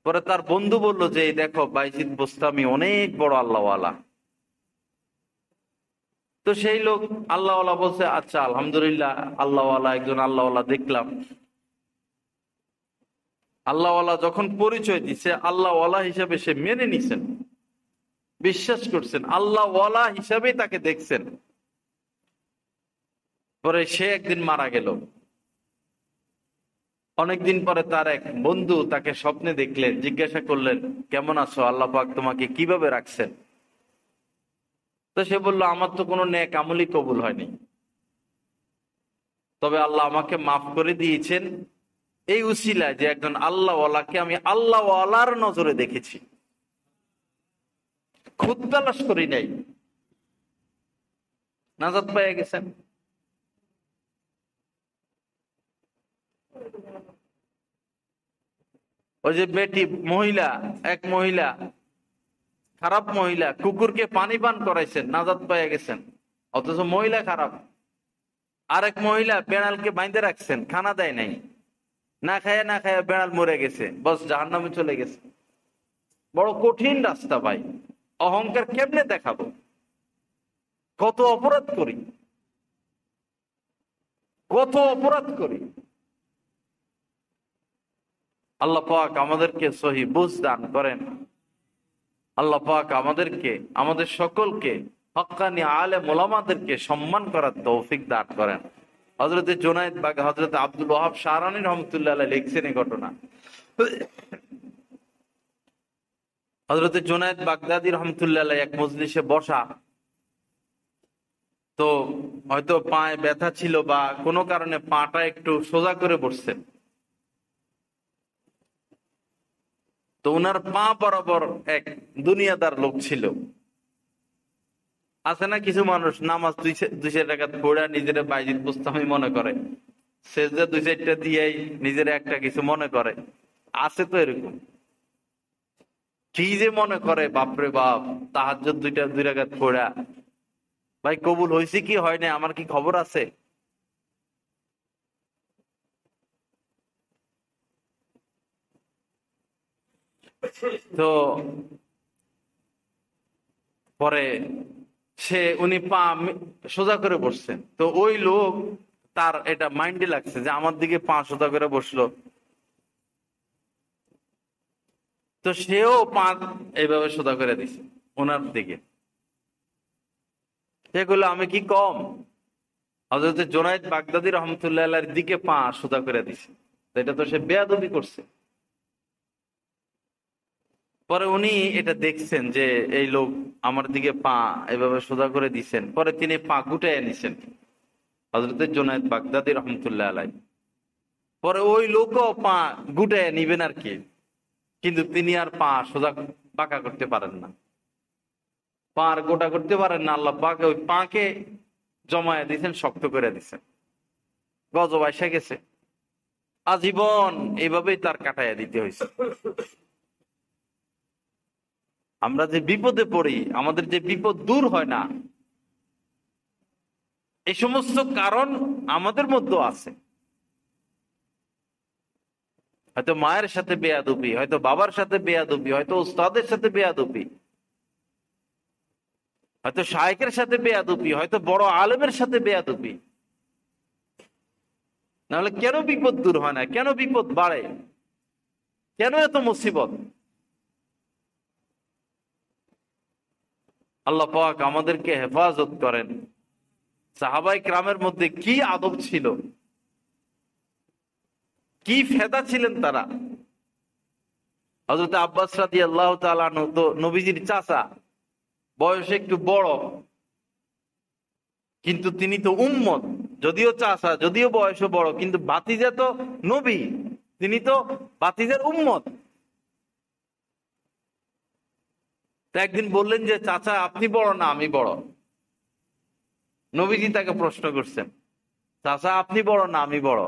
পরে তার বন্ধু বলল যে দেখো বাইজিদ বুস্তামি অনেক বড় আল্লাহওয়ালা। তো সেই লোক আল্লাহওয়ালা বলছে, আচ্ছা আলহামদুলিল্লাহ, আল্লাহওয়ালা একজন আল্লাহওয়ালা দেখলাম। আল্লাহওয়ালা যখন পরিচয় দিচ্ছে, আল্লাহওয়ালা হিসাবে সে মেনে নিছেন, বিশ্বাস করছেন, আল্লাহওয়ালা হিসাবে তাকে দেখছেন। পরে সে একদিন মারা গেল। অনেকদিন পরে তার এক বন্ধু তাকে স্বপ্নে দেখলেন, জিজ্ঞাসা করলেন কেমন আছো, আল্লাহ পাক তোমাকে কিভাবে রাখছেন। তো সে বলল আমার তো কোনো নেক আমলই কবুল হয়নি, তবে আল্লাহ আমাকে মাফ করে দিয়েছেন এই উসিলায় যে একজন আল্লাহওয়ালাকে আমি আল্লাহওয়ালার নজরে দেখেছি, খুদ তালাশ করি নাই, নাজাত পেয়ে গেছেন। ওই যে বেটি মহিলা, এক মহিলা, খারাপ মহিলা, কুকুরকে পানি পান করাইছেন, নাজাত পেয়ে গেছেন, অথচ মহিলা খারাপ। আরেক মহিলা বেড়ালকে বাইন্ধে রাখছেন, খানা দেয় নাই, না খায়া বেড়াল মরে গেছে, বস জাহান্নামে চলে গেছে। বড় কঠিন রাস্তা ভাই, অহংকার কেমনে দেখাবো, কত অপরাধ করি, কত অপরাধ করি। আল্লাহ পাক আমাদেরকে সহি বুঝ দান করেন। আল্লাহ পাক আমাদেরকে, আমাদের সকলকে, হক্কানি আলেম ওলামাদেরকে সম্মান করার তৌফিক দান করেন। হযরতে জুনায়েদ বাগ, হযরতে আব্দুল ওয়াহাব শাহরানী রহমতুল্লাহ আলাইহি লিখছেন এই ঘটনা। হযরতে জুনায়েদ বাগদাদী রহমতুল্লাহ আলাইহি এক মজলিসে বসা, তো হয়তো পায়ে ব্যথা ছিল বা কোনো কারণে পাটা একটু সোজা করে বসছেন। তো উনার পা বরাবর এক দুনিয়াদার লোক ছিল। আছে না কিছু মানুষ নামাজ দুই চার রাকাত পড়ে নিজের বাইজিদ বুস্তামি মনে করে, সেজদা দুই চারটা দিয়েই নিজের একটা কিছু মনে করে, আছে তো এরকম। কি যে মনে করে বাপরে বাপ, তাহাজ্জুদ দুই রাকাত পড়া, ভাই কবুল হয়েছে কি হয় না আমার কি খবর আছে? তো পরে উনি পা সোজা করে বসছেন। তো ওই লোক, তার এটা মাইন্ডে লাগছে যে আমার দিকে পা সোজা করে বসলো, তো সেও পা এইভাবে সোজা করে দিছে ওনার দিকে। সেগুলো আমি কি কম? হযরত জুনায়েদ বাগদাদী রহমতুল্লাহ আলাইহির দিকে পা সোজা করে দিছে, এটা তো সে বেয়াদবি করছে। পরে উনি এটা দেখছেন যে এই লোক আমার দিকে পা এভাবে সোজা করে দিচ্ছেন, পরে তিনি পা গুটাইয়া নিছেন হযরত জুনায়েদ বাগদাদী রহমতুল্লাহ আলাইহি। পরে ওই লোকও পা গুটাইয়া নিবেন আর কি, কিন্তু তিনি আর পা সোজা বাঁকা করতে পারেন না, পা আর গোটা করতে পারেন না। আল্লাহ পাক ওই পাকে জমায়া দিচ্ছেন, শক্ত করে দিচ্ছেন, গজব আইসা গেছে। আজীবন এইভাবেই তার কাটাইয়া দিতে হয়েছে। আমরা যে বিপদে পড়ি, আমাদের যে বিপদ দূর হয় না, এই সমস্ত কারণ আমাদের মধ্যে আছে। হয়তো মায়ের সাথে বেয়াদবি, হয়তো বাবার সাথে বেয়াদবি, হয়তো উস্তাদের সাথে বেয়াদবি, হয়তো শায়েকের সাথে বেয়াদবি, হয়তো বড় আলেমের সাথে বেয়াদবি, নাহলে কেন বিপদ দূর হয় না, কেন বিপদ বাড়ে, কেন এত মুসিবত? আল্লাহ পাক আমাদেরকে হেফাজত করেন। সাহাবায়ে কেরামের মধ্যে কি আদব ছিল, কি ফেদা ছিলেন তারা। হযরত আব্বাস রাদিয়াল্লাহু তাআলা আনহু তো নবীজির চাচা, বয়সে একটু বড়, কিন্তু তিনি তো উম্মত, যদিও চাচা, যদিও বয়সে বড়, কিন্তু ভাতিজা তো নবী, তিনি তো ভাতিজার উম্মত। তো একদিন বললেন যে, চাচা আপনি বড় না আমি বড়? নবীজি তাকে প্রশ্ন করছেন, চাচা আপনি বড় না আমি বড়?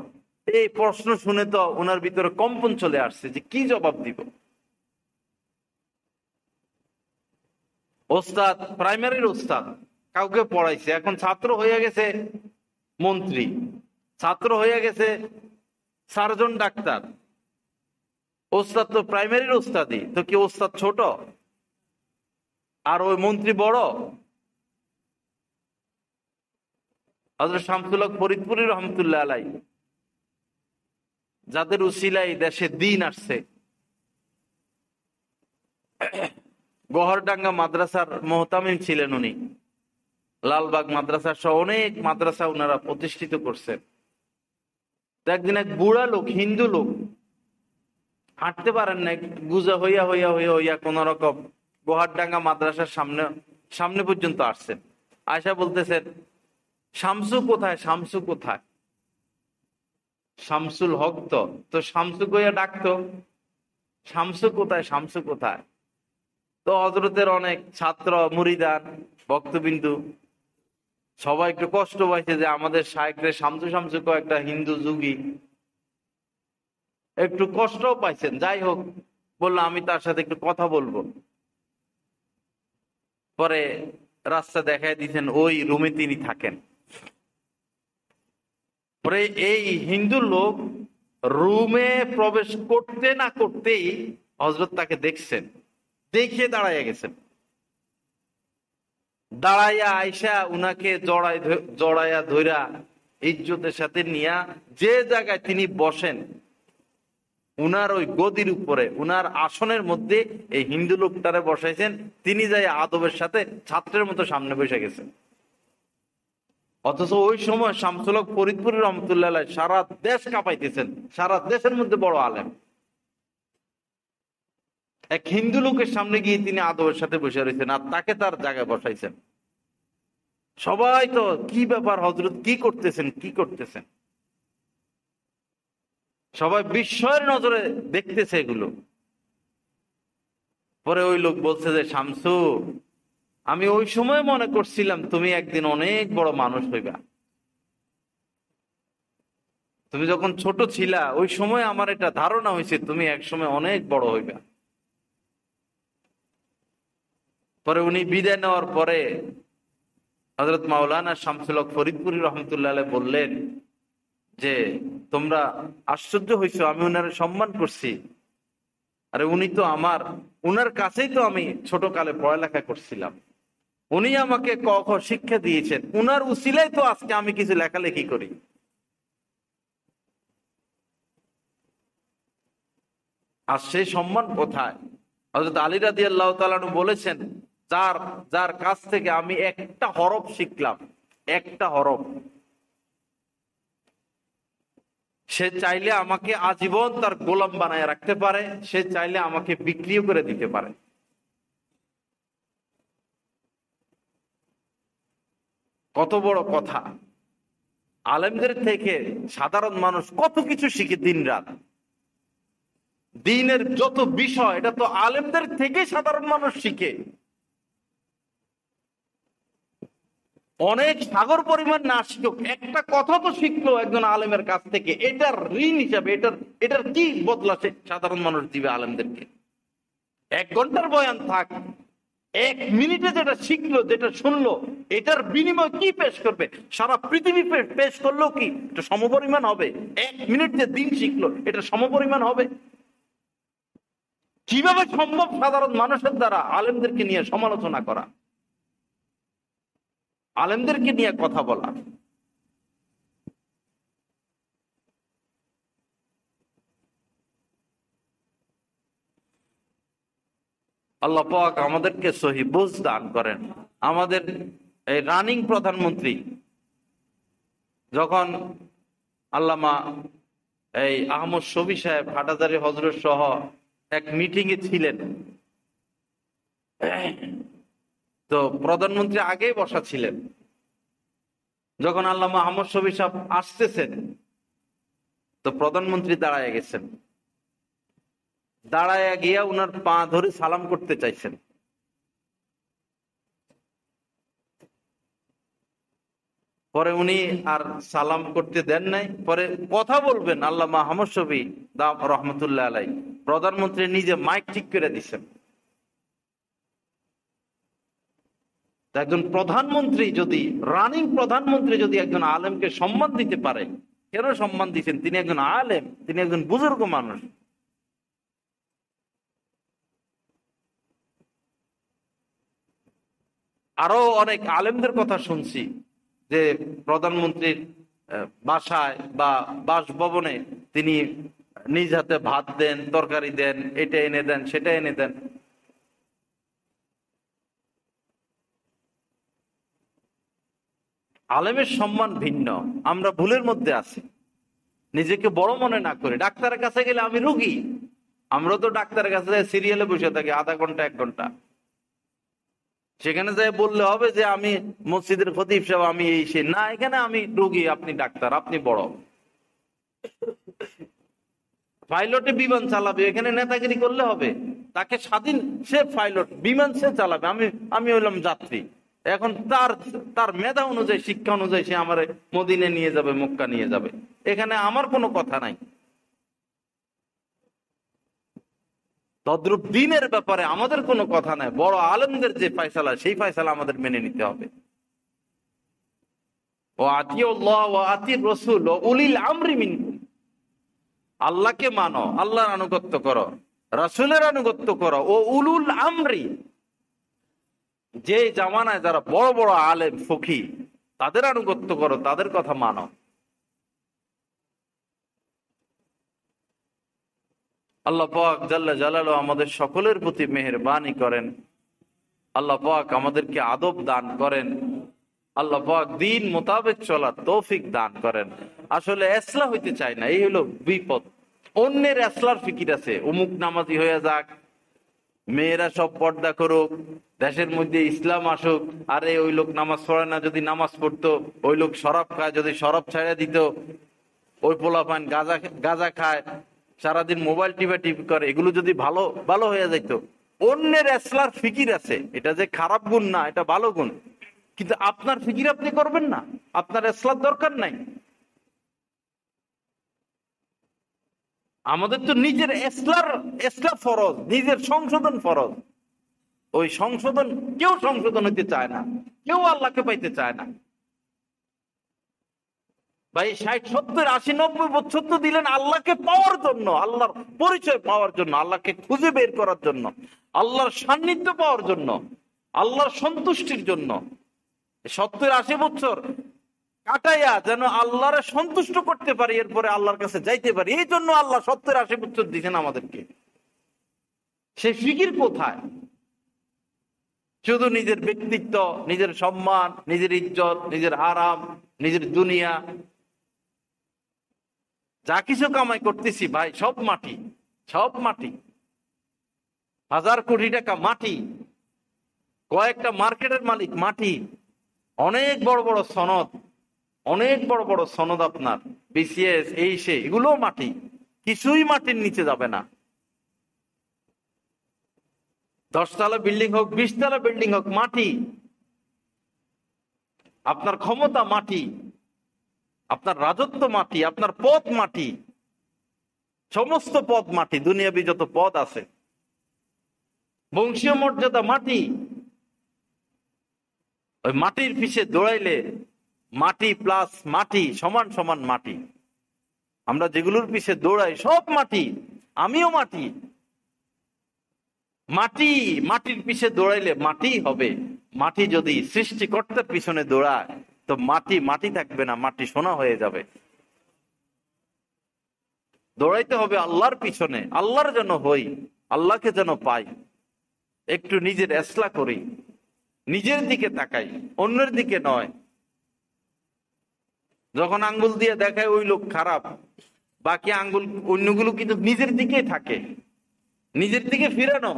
এই প্রশ্ন শুনে তো ওনার ভিতরে কম্পন চলে আসছে যে কি জবাব দিব। ওস্তাদ, প্রাইমারির ওস্তাদ, কাউকে পড়াইছে, এখন ছাত্র হয়ে গেছে মন্ত্রী, ছাত্র হয়ে গেছে সার্জন ডাক্তার। ওস্তাদ তো প্রাইমারির ওস্তাদই, তো কি ওস্তাদ ছোট আর ওই মন্ত্রী বড়? হযরত শামসুল হক ফরিদপুরী রহমতুল্লাহ আলাইহি, যাদের উসিলায় দেশে দ্বীন আসছে, গহরডাঙ্গা মাদ্রাসার মুহতামিম ছিলেন উনি। লালবাগ মাদ্রাসা সহ অনেক মাদ্রাসা উনারা প্রতিষ্ঠিত করছেন। তো একদিন এক বুড়া লোক, হিন্দু লোক, হাঁটতে পারেন না, গুজা হইয়া হইয়া হইয়া হইয়া কোন রকম গহরডাঙ্গা মাদ্রাসার সামনে সামনে পর্যন্ত আসছেন। আয়সা বলতেছেন, শামসু কোথায়, শামসু কোথায়? শামসুল হক তো শামসু কইয়া ডাকতো, শামসু কোথায়, শামসু কোথায়? তো হযরতের অনেক ছাত্র, মুরিদান, ভক্তবিন্দু সবাই একটু কষ্ট পাইছে যে আমাদের শায়েখরে শামসু শামসু একটা হিন্দু যুগী, একটু কষ্টও পাইছেন। যাই হোক, বললাম আমি তার সাথে একটু কথা বলবো। পরে রাস্তা দেখায় দিচ্ছেন, ওই রুমে তিনি থাকেন। পরে এই হিন্দু লোক রুমে প্রবেশ করতে না করতেই হযরত তাকে দেখছেন, দেখে দাঁড়াইয়া গেছেন। দাঁড়াইয়া আয়সা উনাকে জড়াইয়া ধইরা ইজ্জতের সাথে নিয়া যে জায়গায় তিনি বসেন, উনার ওই গদির উপরে, উনার আসনের মধ্যে এই হিন্দু লোকটারে বসাইছেন। তিনি যাই আদবের সাথে ছাত্রের মতো সামনে বসে গেছেন। অথচ ওই সময় শামসুল হক ফরিদপুরী রহমতুল্লাহ আলাইহি সারা দেশ কাঁপাইতেছেন, সারা দেশের মধ্যে বড় আলেম। এক হিন্দু লোকের সামনে গিয়ে তিনি আদবের সাথে বসে রয়েছেন, আর তাকে তার জায়গায় বসাইছেন। সবাই তো কি ব্যাপার হযরত, কি করতেছেন, কি করতেছেন? সবাই বিস্ময়ের নজরে দেখতেছে এগুলো। পরে ওই লোক বলছে যে, শামসু, আমি ওই সময় মনে করছিলাম তুমি একদিন অনেক বড় মানুষ হইবা। তুমি যখন ছোট ছিলা ওই সময় আমার এটা ধারণা হয়েছে তুমি এক সময় অনেক বড় হইবা। পরে উনি বিদায় নেওয়ার পরে হযরত মাওলানা শামসুল হক ফরিদপুরী রহমতুল্লাহ আলাইহি বললেন যে, তোমরা আশ্চর্য হইছো, আমি উনার সম্মান করছি। আরে উনি তো আমার, উনার কাছেই তো আমি ছোট কালে পড়ালেখা করছিলাম, উনি আমাকে ক খ শিক্ষা দিয়েছেন, উনার উসিলায় তো আজকে আমি কিছু লেখালেখি করি। আর সেই সম্মান কোথায়? হযরত আলী রাদিয়াল্লাহু তাআলা আনহু বলেছেন, যার যার কাছ থেকে আমি একটা হরফ শিখলাম, একটা হরফ, সে চাইলে আমাকে আজীবন তার গোলাম বানায় রাখতে পারে, সে চাইলে আমাকে বিক্রিও করে দিতে পারে। কত বড় কথা! আলেমদের থেকে সাধারণ মানুষ কত কিছু শিখে দিন রাত। দ্বীনের যত বিষয়, এটা তো আলেমদের থেকে সাধারণ মানুষ শিখে। অনেক সাগর পরিমাণ না শিখুক, একটা কথা তো শিখলো একজন আলেমের কাছ থেকে, এটার ঋণ হিসাবে, এটার কি বদলা সাধারণ মানুষ দিবে আলেমদেরকে? 1 ঘন্টার বয়ান থাক, 1 মিনিটে যেটা শিখলো, যেটা শুনলো, এটার বিনিময় কি পেশ করবে? সারা পৃথিবী পেশ করলেও কি এটা সমপরিমাণ হবে? 1 মিনিট যে দিন শিখলো, এটা সমপরিমাণ হবে? কিভাবে সম্ভব সাধারণ মানুষের দ্বারা আলেমদেরকে নিয়ে সমালোচনা করা? আলেমদেরকে নিয়ে কথা বলা। আল্লাহ পাক আমাদেরকে সহি বুঝ দান করেন। আমাদের এই রানিং প্রধানমন্ত্রী যখন আল্লামা এই আহমদ শফি সাহেব হাটাজারি হজরত সহ এক মিটিং এ ছিলেন, তো প্রধানমন্ত্রী আগেই বসা ছিলেন। যখন আল্লামা আহমদ শফি সাহেব আসতেছেন, তো প্রধানমন্ত্রী দাঁড়ায় গেছেন, দাঁড়ায় গিয়া উনার পা ধরে সালাম করতে চাইছেন। পরে উনি আর সালাম করতে দেন নাই। পরে কথা বলবেন আল্লামা আহমদ শফি রহমতুল্লাহ আলাই, প্রধানমন্ত্রী নিজে মাইক ঠিক করে দিচ্ছেন। একজন প্রধানমন্ত্রী যদি, রানিং প্রধানমন্ত্রী যদি একজন আলেমকে সম্মান দিতে পারে, কেন সম্মান দিচ্ছেন? তিনি একজন আলেম, তিনি একজন বুজুর্গ মানুষ। আরো অনেক আলেমদের কথা শুনছি যে প্রধানমন্ত্রীর বাসায় বা বাসভবনে তিনি নিজ হাতে ভাত দেন, তরকারি দেন, এটা এনে দেন, সেটা এনে দেন। আলেমের সম্মান ভিন্ন। আমরা ভুলের মধ্যে আছি, নিজেকে বড় মনে না করে। ডাক্তারের কাছে গেলে আমি রুগী, আমরা তো ডাক্তারের কাছে সিরিয়ালে বসে থাকি আধা ঘন্টা 1 ঘন্টা। সেখানে যাই বললে হবে যে আমি মসজিদের খতিব সাহেব, আমি এই সে না, এখানে আমি রুগী, আপনি ডাক্তার, আপনি বড়। পাইলটে বিমান চালাবে, এখানে নেতাগিরি করলে হবে? তাকে স্বাধীন, সে পাইলট, বিমান সে চালাবে, আমি হইলাম যাত্রী। এখন তার মেধা অনুযায়ী, শিক্ষা অনুযায়ী সে আমার মদিনে নিয়ে যাবে, মক্কা নিয়ে যাবে, এখানে আমার কোনো কথা নাই। তদ্রূপ দ্বীনের ব্যাপারে আমাদের কোনো কথা নাই। বড় আলেমদের যে ফয়সালা, সেই ফয়সালা আমাদের মেনে নিতে হবে। ও আতিউল্লাহ ওয়া আতির রাসূল ওয়া উলিল আমরি মিনকুম, আল্লাহকে মানো, আল্লাহর আনুগত্য করো, রাসূলের আনুগত্য করো, ও উলুল আমরি, যে জামানায় যারা বড় বড় আলেম ফকি, তাদের আনুগত্য করো, তাদের কথা মানো। আল্লাহ পাক জাল্লা জালালু আমাদের সকলের প্রতি মেহেরবানি করেন। আল্লাহ পাক আমাদেরকে আদব দান করেন। আল্লাহ পাক দিন মোতাবেক চলার তৌফিক দান করেন। আসলে এসলা হইতে চায় না, এই হলো বিপদ। অন্যের এসলার ফিকির আছে, অমুক নামাজি হয়ে যাক, মেয়েরা সব পর্দা করুক, দেশের মধ্যে ইসলাম আসুক। আরে ওই লোক নামাজ পড়ে না, যদি নামাজ পড়তো, ওই লোক শরাব খায়, যদি শরাব ছেড়ে দিত, ওই পোলাপান গাঁজা খায়, সারাদিন মোবাইল টিপি করে, এগুলো যদি ভালো ভালো হয়ে যাইত। অন্যের এসলার ফিকির আছে, এটা যে খারাপ গুণ না, এটা ভালো গুণ। কিন্তু আপনার ফিকির আপনি করবেন না, আপনার এসলার দরকার নাই। আমাদের তো নিজের এসলা ফরজ, নিজের সংশোধন ফরজ। ওই সংশোধন, কেউ সংশোধন হইতে চায় না, কেউ আল্লাহকে পাইতে চায় না। ভাই 60, 70, 80, 90 বছর তো দিলেন আল্লাহকে পাওয়ার জন্য, আল্লাহর পরিচয় পাওয়ার জন্য, আল্লাহকে খুঁজে বের করার জন্য, আল্লাহর সান্নিধ্য পাওয়ার জন্য, আল্লাহর সন্তুষ্টির জন্য। 70, 80 বছর কাটাইয়া যেন আল্লাহরে সন্তুষ্ট করতে পারি, এরপরে আল্লাহর কাছে যাইতে পারি, এই জন্য আল্লাহ 70, 80 বছর দিচ্ছেন আমাদেরকে। সেই ফিকির কোথায়? শুধু নিজের ব্যক্তিত্ব, নিজের সম্মান, নিজের ইজ্জত, নিজের আরাম, নিজের দুনিয়া, যা কিছু কামাই করতেছি ভাই, সব মাটি, সব মাটি। 1000 কোটি টাকা মাটি, কয়েকটা মার্কেটের মালিক মাটি, অনেক বড় বড় সনদ, অনেক বড় বড় সনদ আপনার বিসিএস, এই সে, এগুলো মাটি, কিছুই মাটির নিচে যাবে না। 10 তলা বিল্ডিং হোক, 20 তলা বিল্ডিং হোক, মাটি। আপনার ক্ষমতা মাটি, আপনার রাজত্ব মাটি, আপনার পদ মাটি, সমস্ত পদ মাটি, দুনিয়াবি যত পদ আছে, বংশীয় মর্যাদা মাটি। ওই মাটির পিছে দৌড়াইলে মাটি প্লাস মাটি সমান সমান মাটি। আমরা যেগুলোর পিছে দৌড়াই সব মাটি, আমিও মাটি। মাটি, মাটির পিছে দৌড়াইলে মাটি হবে, মাটি যদি সৃষ্টিকর্তার পিছনে দৌড়ায় তো মাটি মাটি থাকবে না, মাটি সোনা হয়ে যাবে। দৌড়াইতে হবে আল্লাহর পিছনে, আল্লাহর যেন হই, আল্লাহকে যেন পাই। একটু নিজের এসলা করি, নিজের দিকে তাকাই, অন্যের দিকে নয়। যখন আঙ্গুল দিয়ে দেখায় ওই লোক খারাপ, বাকি আঙ্গুল অন্যগুলো কিন্তু নিজের দিকেই থাকে। নিজের দিকে ফিরানো,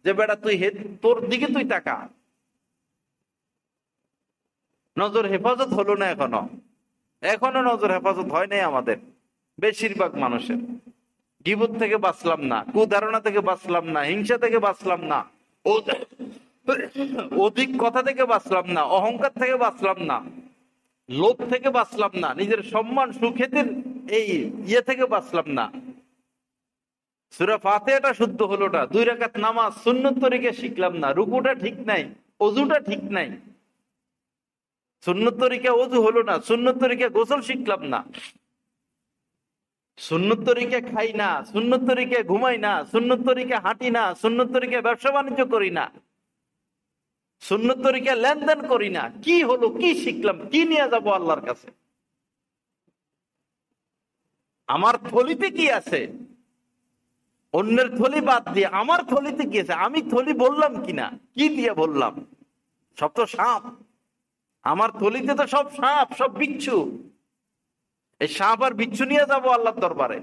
যে বেটা তুই তোর দিকে তুই তাকা। নজর হেফাজত হলো না এখনো নজর হেফাজত হয় নাই আমাদের বেশিরভাগ মানুষের। গীবত থেকে বাঁচলাম না, কুধারণা থেকে বাঁচলাম না, হিংসা থেকে বাঁচলাম না, অধিক কথা থেকে বাঁচলাম না, অহংকার থেকে বাঁচলাম না, লোভ থেকে বাঁচলাম না, নিজের সম্মান সুখ্যাতির এই থেকে বাঁচলাম না। সূরা ফাতিহাটা শুদ্ধ হলো না, 2 রাকাত নামাজ সুন্নত তরিকে শিখলাম না, রুকুটা ঠিক নাই, ওযুটা ঠিক নাই, সুন্নত তরিকা ওযু হলো না, সুন্নত তরিকা গোসল শিখলাম না, সুন্নত তরিকা খাই না, সুন্নত তরিকা ঘুমাই না, সুন্নত তরিকা হাঁটি না, সুন্নত তরিকা ব্যবসা বাণিজ্য করি না, সুন্নত তরিকা লেনদেন করি না। কি হলো, কি শিখলাম, কি নিয়ে যাব আল্লাহর কাছে? আমার থলিতে কি আছে? অন্যের থলি বাদ দিয়ে আমার থলিতে কি আছে? আমি থলি বললাম কিনা, কি দিয়ে বললাম? সব তো সাপ। আমার থলিতে তো সব সাপ, সব বিচ্ছু। এই সাপ আর বিচ্ছু নিয়ে যাবো আল্লাহর দরবারে।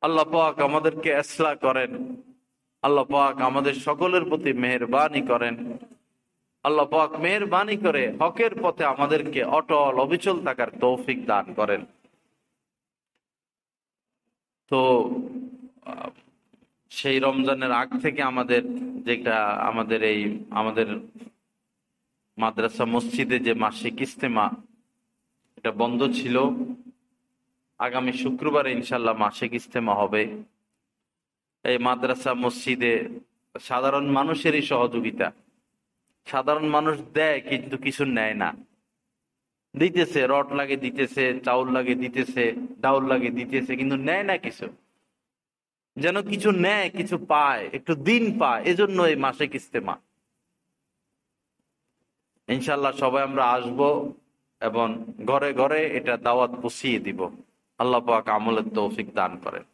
আল্লাহ পাক আমাদেরকে ইসলাহ করেন। আল্লাহ পাক আমাদের সকলের প্রতি মেহেরবানি করেন। আল্লাহ পাক মেহেরবানি করে হকের পথে আমাদেরকে অটল অবিচল থাকার তৌফিক দান করেন। তো সেই রমজানের আগ থেকে আমাদের মাদ্রাসা মসজিদে যে মাসিক ইজতেমা, এটা বন্ধ ছিল। আগামী শুক্রবারে ইনশাল্লাহ মাসিক ইজতেমা হবে। এই মাদ্রাসা মসজিদে সাধারণ মানুষেরই সহযোগিতা। সাধারণ মানুষ দেয় কিন্তু কিছু নেয় না, দিতেছে, রড লাগে দিতেছে, চাউল লাগে দিতেছে, ডাউল লাগে দিতেছে, কিন্তু নেয় না কিছু। যেন কিছু নেয়, কিছু পায়, একটু দিন পায়, এজন্য এই মাসিক ইজতেমা। ইনশাল্লাহ সবাই আমরা আসব এবং ঘরে ঘরে এটা দাওয়াত পৌঁছিয়ে দিব। আল্লাহ পাক আমলের তৌফিক দান করেন।